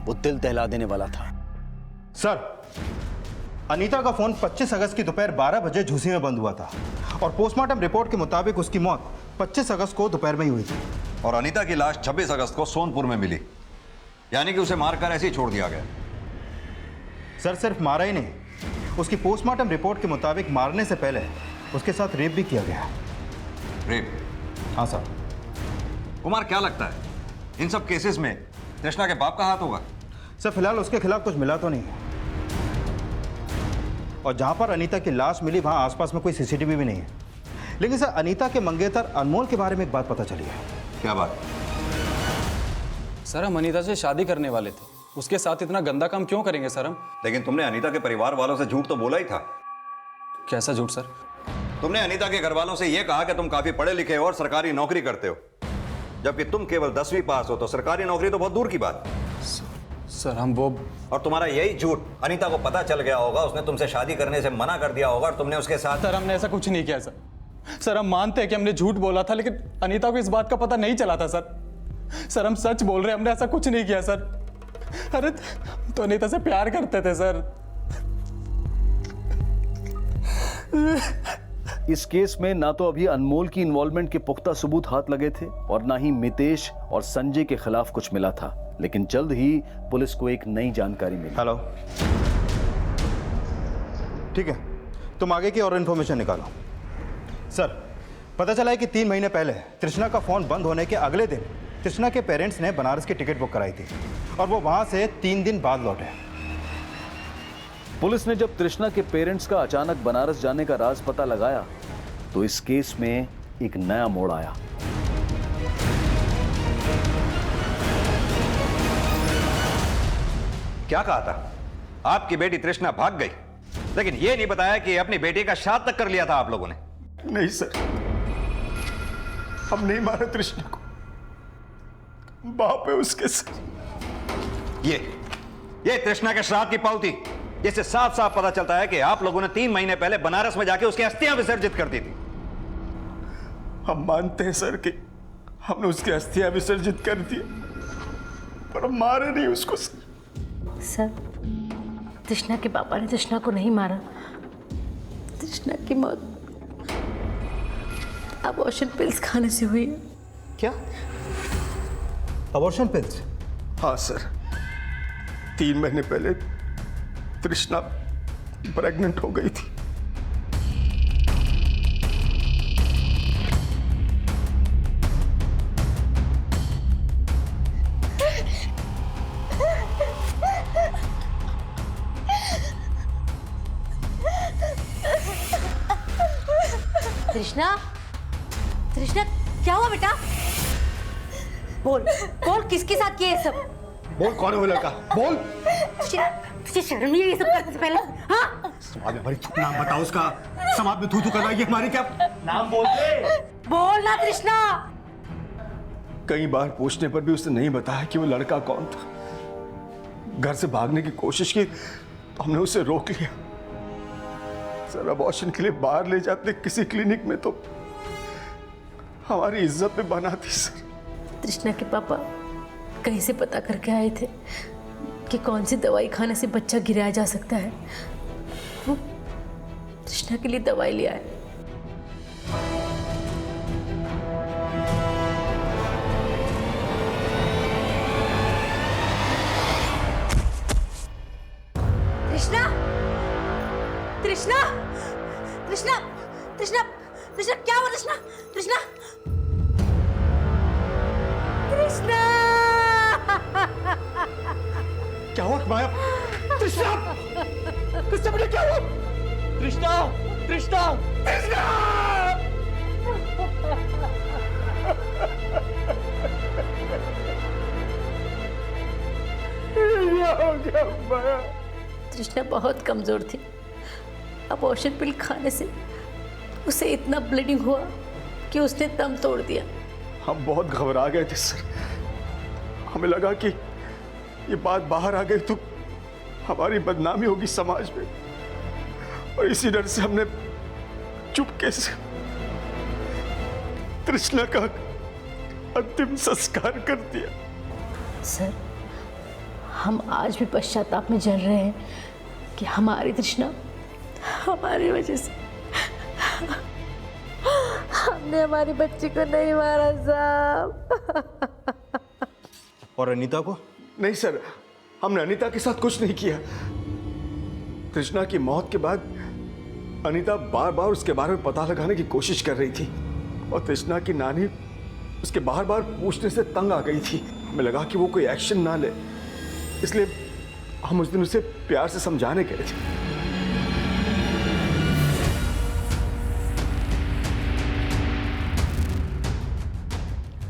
वो दिल दहला देने वाला था। सर अनीता का फोन 25 अगस्त की दोपहर 12 बजे झूसी में बंद हुआ था, और पोस्टमार्टम रिपोर्ट के मुताबिक उसकी मौत 25 अगस्त को दोपहर में ही हुई थी, और अनीता की लाश 26 अगस्त को सोनपुर में मिली, यानी कि उसे मारकर ऐसे ही छोड़ दिया गया। सर सिर्फ मारा ही नहीं, उसकी पोस्टमार्टम रिपोर्ट के मुताबिक मारने से पहले उसके साथ रेप भी किया गया। रेप? हाँ सर। कुमार क्या लगता है इन सब केसेस में तृष्णा के बाप का हाथ होगा? सर फिलहाल उसके खिलाफ कुछ मिला तो नहीं, और जहां पर अनीता की लाश मिली वहां आसपास में कोई सीसीटीवी भी नहीं है। लेकिन सर अनीता के मंगेतर अनमोल के बारे में एक बात पता चली है। क्या बात? सर हम अनीता से शादी करने वाले थे, उसके साथ इतना गंदा काम क्यों करेंगे सर हम? लेकिन तुमने अनीता के परिवार वालों से झूठ तो बोला ही था। कैसा झूठ सर? तुमने अनीता के घर वालों से यह कहा कि तुम काफी पढ़े लिखे हो और सरकारी नौकरी करते हो, जबकि तुम केवल 10वीं पास हो, तो सरकारी नौकरी तो बहुत दूर की बात। सर हम वो, और तुम्हारा यही झूठ अनीता को पता चल गया होगा, उसने तुमसे शादी करने से मना कर दिया होगा और तुमने उसके साथ। सर हमने ऐसा कुछ नहीं किया सर। सर हम मानते हैं कि हमने झूठ बोला था, लेकिन अनीता को इस बात का पता नहीं चला था सर। सर हम सच बोल रहे हैं, हमने ऐसा कुछ नहीं किया सर। अरे तो अनीता से प्यार करते थे सर। इस केस में ना तो अभी अनमोल की इन्वॉल्वमेंट के पुख्ता सबूत हाथ लगे थे और ना ही मितेश और संजय के खिलाफ कुछ मिला था, लेकिन जल्द ही पुलिस को एक नई जानकारी मिली। हेलो, ठीक है, तुम आगे की और इन्फॉर्मेशन निकालो। सर पता चला है कि 3 महीने पहले तृष्णा का फोन बंद होने के अगले दिन तृष्णा के पेरेंट्स ने बनारस की टिकट बुक कराई थी, और वो वहां से 3 दिन बाद लौटे। पुलिस ने जब तृष्णा के पेरेंट्स का अचानक बनारस जाने का राज पता लगाया तो इस केस में एक नया मोड़ आया। क्या कहा था? आपकी बेटी तृष्णा भाग गई, लेकिन यह नहीं बताया कि अपनी बेटी का श्राद्ध तक कर लिया था आप लोगों ने। नहीं सर, हम नहीं मारा तृष्णा को, बाप है उसके साथ। ये तृष्णा के श्राद्ध की पावती, जिससे साफ साफ पता चलता है कि आप लोगों ने 3 महीने पहले बनारस में जाके उसकी अस्थियां विसर्जित कर दी थी। हम मानते हैं सर कि हमने उसकी अस्थियां विसर्जित कर दी, पर हम मारे नहीं उसको। सर तृष्णा के पापा ने तृष्णा को नहीं मारा, कृष्णा की मौत अबॉर्शन पिल्स खाने से हुई है। क्या? Abortion pills? हाँ सर, 3 महीने पहले तृष्णा प्रेग्नेंट हो गई थी। तृष्णा, तृष्णा क्या हुआ बेटा? बोल बोल, किसके साथ किया ये सब? बोल, कौन है वो लड़का? बोल। तुझे शर्म नहीं है ये सब करने से पहले? हाँ? समाज में हमारी नाम बताओ उसका। समाज में थू कर रहा है, ये हमारी क्या नाम बोलते? बोल ना तृष्णा। कई बार पूछने पर भी उसने नहीं बताया कि वो लड़का कौन था। घर से भागने की कोशिश की तो हमने उसे रोक लिया। सर, अबॉर्शन के लिए बाहर ले जाते किसी क्लिनिक में तो हमारी इज्जत पे बनाती सर। तृष्णा के पापा कहीं से पता करके आए थे कि कौन सी दवाई खाने से बच्चा गिराया जा सकता है। वो तृष्णा के लिए दवाई ले आए। तृष्णा, तृष्णा, तृष्णा, तृष्णा, तृष्णा क्या हुआ? तृष्णा, तृष्णा, तृष्णा, क्या हुआ माया? तृष्णा, तृष्णा बेटा क्या हुआ? तृष्णा, तृष्णा, तृष्णा! क्या हो गया माया? तृष्णा बहुत कमजोर थी। अबॉर्शन पिल खाने से उसे इतना ब्लीडिंग हुआ कि उसने दम तोड़ दिया। हम बहुत घबरा गए थे सर। हमें लगा कि ये बात बाहर आ गई तो हमारी बदनामी होगी समाज में, और इसी डर से हमने चुपके से तृष्णा का अंतिम संस्कार कर दिया। सर, हम आज भी पश्चाताप में जल रहे हैं कि हमारी तृष्णा हमारी वजह से हमने हमारी बच्ची को नहीं मारा साहब। और अनीता को? नहीं सर, हमने अनीता के साथ कुछ नहीं किया। तृष्णा की मौत के बाद अनीता बार बार उसके बारे में पता लगाने की कोशिश कर रही थी, और तृष्णा की नानी उसके बार बार पूछने से तंग आ गई थी। हमें लगा कि वो कोई एक्शन ना ले, इसलिए हम उस दिन उसे प्यार से समझाने गए थे।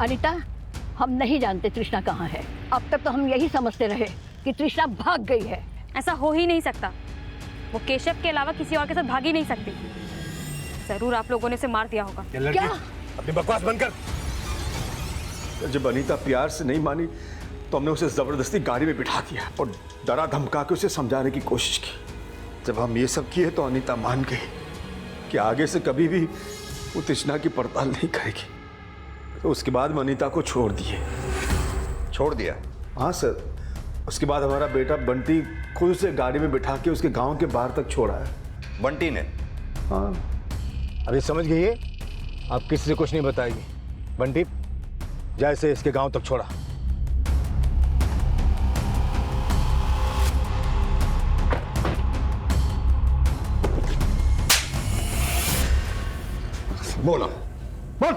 अनीता, हम नहीं जानते तृष्णा कहाँ है। अब तक तो हम यही समझते रहे कि तृष्णा भाग गई है। ऐसा हो ही नहीं सकता। वो केशव के अलावा किसी और के साथ भाग ही नहीं सकती। जरूर आप लोगों ने उसे मार दिया होगा। क्या? अपनी बकवास बंद कर। जब अनीता प्यार से नहीं मानी तो हमने उसे जबरदस्ती गाड़ी में बिठा दिया और डरा धमका के उसे समझाने की कोशिश की। जब हम ये सब किए तो अनीता मान गई कि आगे से कभी भी वो तृष्णा की पड़ताल नहीं करेगी। तो उसके बाद हम अनीता को छोड़ दिए। छोड़ दिया? हाँ सर, उसके बाद हमारा बेटा बंटी खुद उसे गाड़ी में बिठा के उसके गांव के बाहर तक छोड़ा है। बंटी ने? हाँ। अभी समझ गई है, आप किसी से कुछ नहीं बताएगी। बंटी, जैसे इसके गांव तक छोड़ा। बोलो, बोल।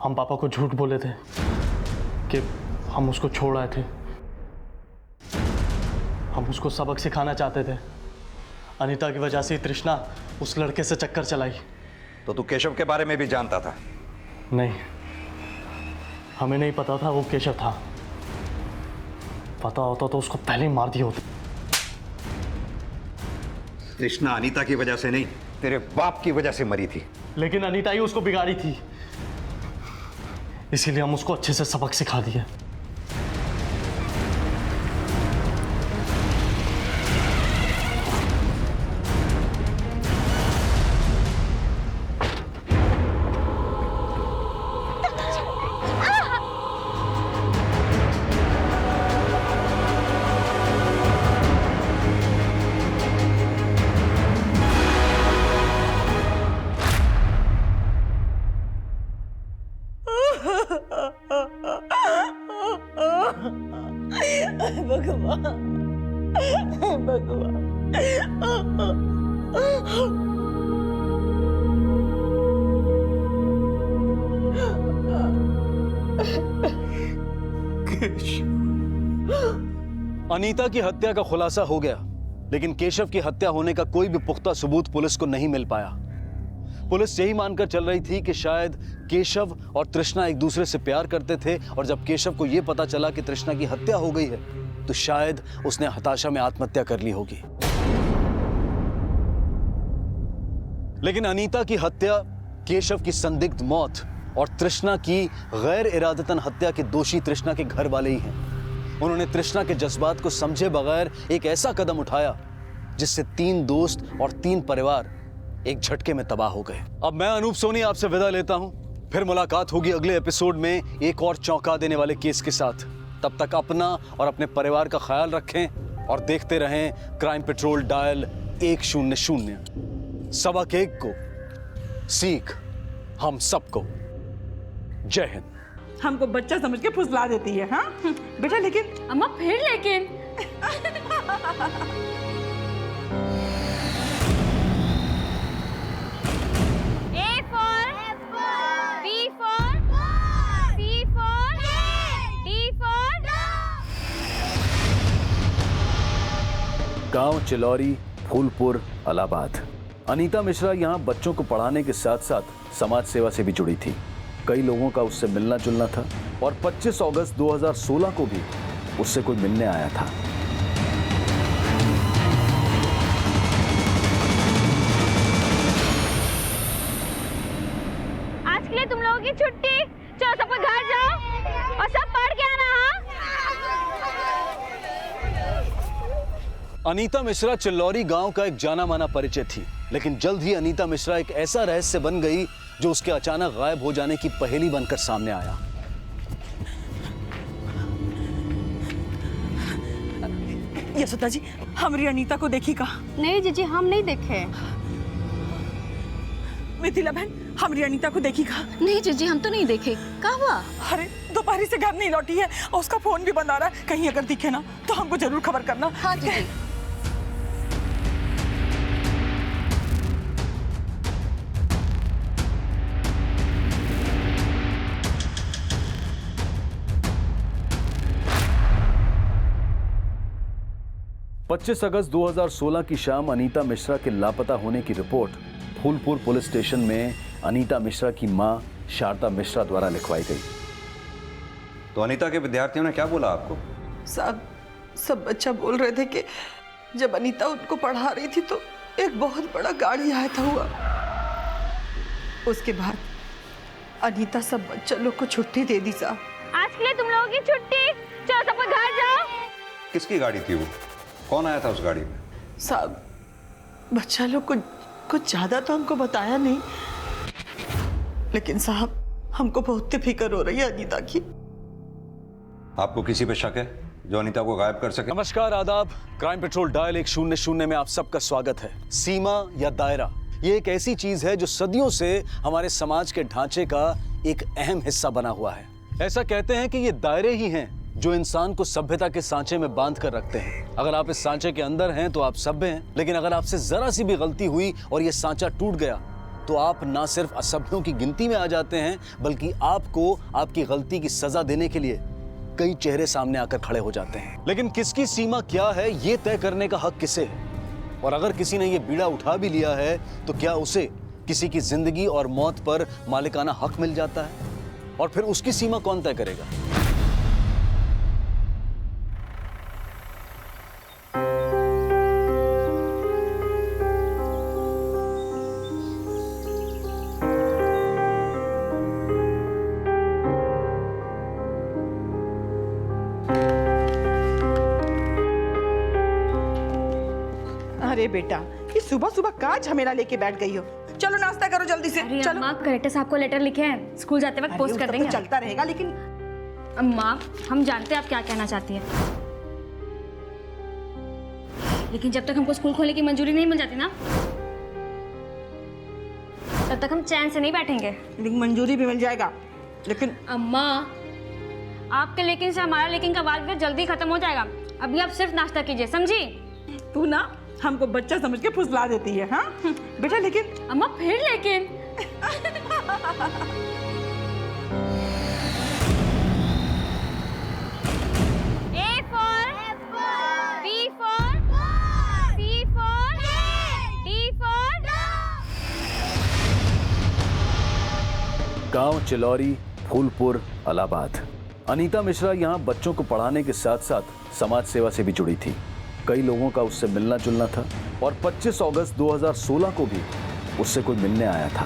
हम पापा को झूठ बोले थे कि हम उसको छोड़ आए थे। हम उसको सबक सिखाना चाहते थे। अनीता की वजह से तृष्णा उस लड़के से चक्कर चलाई। तो तू केशव के बारे में भी जानता था? नहीं, हमें नहीं पता था वो केशव था। पता होता तो उसको पहले ही मार दिया होता। तृष्णा अनीता की वजह से नहीं, तेरे बाप की वजह से मरी थी। लेकिन अनीता ही उसको बिगाड़ी थी, इसीलिए हम उसको अच्छे से सबक सिखा दिए। अनीता की हत्या का खुलासा हो गया, लेकिन केशव की हत्या होने का कोई भी पुख्ता सबूत पुलिस को नहीं मिल पाया। पुलिस यही मानकर चल रही थी कि शायद केशव और तृष्णा एक दूसरे से प्यार करते थे, और जब केशव को यह पता चला कि तृष्णा की हत्या हो गई है तो शायद उसने हताशा में आत्महत्या कर ली होगी। लेकिन अनीता की हत्या, केशव की संदिग्ध मौत और तृष्णा की गैर इरादतन हत्या के दोषी तृष्णा के घर वाले ही हैं। उन्होंने तृष्णा के जज्बात को समझे बगैर एक ऐसा कदम उठाया जिससे 3 दोस्त और 3 परिवार एक झटके में तबाह हो गए। अब मैं अनूप सोनी आपसे विदा लेता हूं, फिर मुलाकात होगी अगले एपिसोड में एक और चौंका देने वाले केस के साथ। तब तक अपना और अपने परिवार का ख्याल रखें और देखते रहें क्राइम पेट्रोल डायल 100। सबक एक को, सीख हम सबको। जय हिंद। हमको बच्चा समझ के फुसला देती है। हाँ बेटा, लेकिन अम्मा फिर लेकिन A for B for C for D for गांव चिलौरी, फूलपुर, इलाहाबाद। अनीता मिश्रा यहाँ बच्चों को पढ़ाने के साथ साथ समाज सेवा से भी जुड़ी थी। कई लोगों का उससे मिलना जुलना था और 25 अगस्त 2016 को भी उससे कोई मिलने आया था। आज के लिए तुम लोगों की छुट्टी। चलो सब घर जाओ और सब पढ़ के आना। अनीता मिश्रा चिल्लौरी गांव का एक जाना माना परिचय थी, लेकिन जल्द ही अनीता मिश्रा एक ऐसा रहस्य बन गई जो उसके अचानक गायब हो जाने की पहेली बनकर सामने आया। यशोदा जी, हमारी अनीता को देखी का? नहीं जीजी, हम नहीं देखे। मिथिला बहन, हमारी अनीता को देखी का? नहीं जीजी, हम तो नहीं देखे। कहाँ हुआ? अरे दोपहर से घर नहीं लौटी है और उसका फोन भी बंद आ रहा है। कहीं अगर दिखे ना तो हमको जरूर खबर करना। हाँ जीजी। 25 अगस्त 2016 की शाम अनीता मिश्रा के लापता होने की रिपोर्ट फूलपुर पुलिस स्टेशन में अनीता मिश्रा की मां शारदा मिश्रा द्वारा लिखवाई गई। तो अनीता के विद्यार्थियों ने क्या बोला आपको? साहब, सब बच्चा बोल रहे थे कि जब अनीता उनको पढ़ा रही थी तो एक बहुत बड़ा गाड़ी आया था हुआ। उसके बाद अनीता सब बच्चा लोग को छुट्टी दे दी साहब। आज के लिए तुम लोगों की छुट्टी। चलो सब घर जाओ। किसकी गाड़ी थी वो? कौन आया था उस गाड़ी में? साहब, बच्चा लोग को कुछ ज्यादा तो हमको बताया नहीं, लेकिन साहब हमको बहुत फिक्र हो रही है अनीता की। आपको किसी पे शक है जो अनीता को गायब कर सके? नमस्कार, आदाब। क्राइम पेट्रोल डायल 100 में आप सबका स्वागत है। सीमा या दायरा, ये एक ऐसी चीज है जो सदियों से हमारे समाज के ढांचे का एक अहम हिस्सा बना हुआ है। ऐसा कहते हैं कि ये दायरे ही हैं जो इंसान को सभ्यता के सांचे में बांध कर रखते हैं। अगर आप इस सांचे के अंदर हैं तो आप सभ्य हैं, लेकिन अगर आपसे जरा सी भी गलती हुई और ये सांचा टूट गया तो आप ना सिर्फ असभ्यों की गिनती में आ जाते हैं, बल्कि आपको आपकी गलती की सजा देने के लिए कई चेहरे सामने आकर खड़े हो जाते हैं। लेकिन किसकी सीमा क्या है, ये तय करने का हक किसे है? और अगर किसी ने ये बीड़ा उठा भी लिया है तो क्या उसे किसी की जिंदगी और मौत पर मालिकाना हक मिल जाता है? और फिर उसकी सीमा कौन तय करेगा? अरे बेटा, ये सुबह सुबह का झमेला लेके बैठ गई हो। चलो नाश्ता करो जल्दी से। चलो। अम्मा, कलेक्टर साहब को लेटर लिखे हैं, स्कूल जाते वक्त पोस्ट कर देंगे। तो चलता रहेगा, लेकिन अम्मा हम जानते हैं आप क्या कहना चाहती हैं, लेकिन जब तक हमको स्कूल खोलने की मंजूरी नहीं मिल जाती ना, तब तक हम चैन से नहीं बैठेंगे। लेकिन मंजूरी भी मिल जाएगा, लेकिन अम्मा आपके लेकिन से हमारा लेकिन का वाद विवाद जल्दी खत्म हो जाएगा। अभी आप सिर्फ नाश्ता कीजिए, समझी? तू ना हमको बच्चा समझ के फुसला देती है। हाँ बेटा, लेकिन अम्मा फिर लेकिन गांव चिलौरी, फूलपुर, इलाहाबाद। अनीता मिश्रा यहाँ बच्चों को पढ़ाने के साथ साथ समाज सेवा से भी जुड़ी थी। कई लोगों का उससे मिलना जुलना था और 25 अगस्त 2016 को भी उससे कोई मिलने आया था।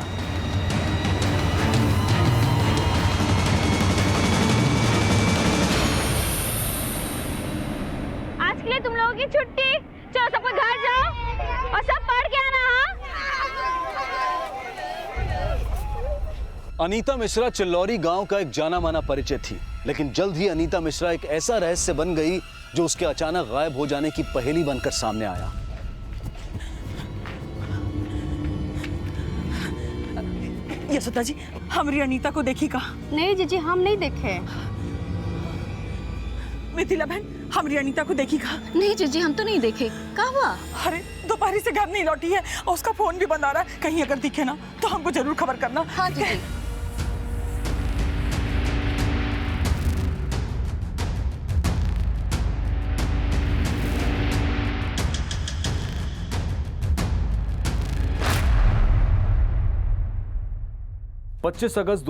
आज के लिए तुम लोगों की छुट्टी, चलो सब घर जाओ और सब पढ़ के आना। अनीता मिश्रा चिल्लौरी गांव का एक जाना माना परिचय थी, लेकिन जल्द ही अनीता मिश्रा एक ऐसा रहस्य बन गई जो उसके अचानक गायब हो जाने की पहेली बनकर सामने आया। यशोदा जी, हमारी अनीता को देखी का? नहीं जीजी, हम नहीं देखे। मिथिला बहन, हमारी अनीता को देखी का? नहीं जीजी, हम तो नहीं देखे। कहाँ हुआ? अरे दोपहर से घर नहीं लौटी है और उसका फोन भी बंद आ रहा है। कहीं अगर दिखे ना तो हमको जरूर खबर करना। हाँ जीजी। पच्चीस अगस्त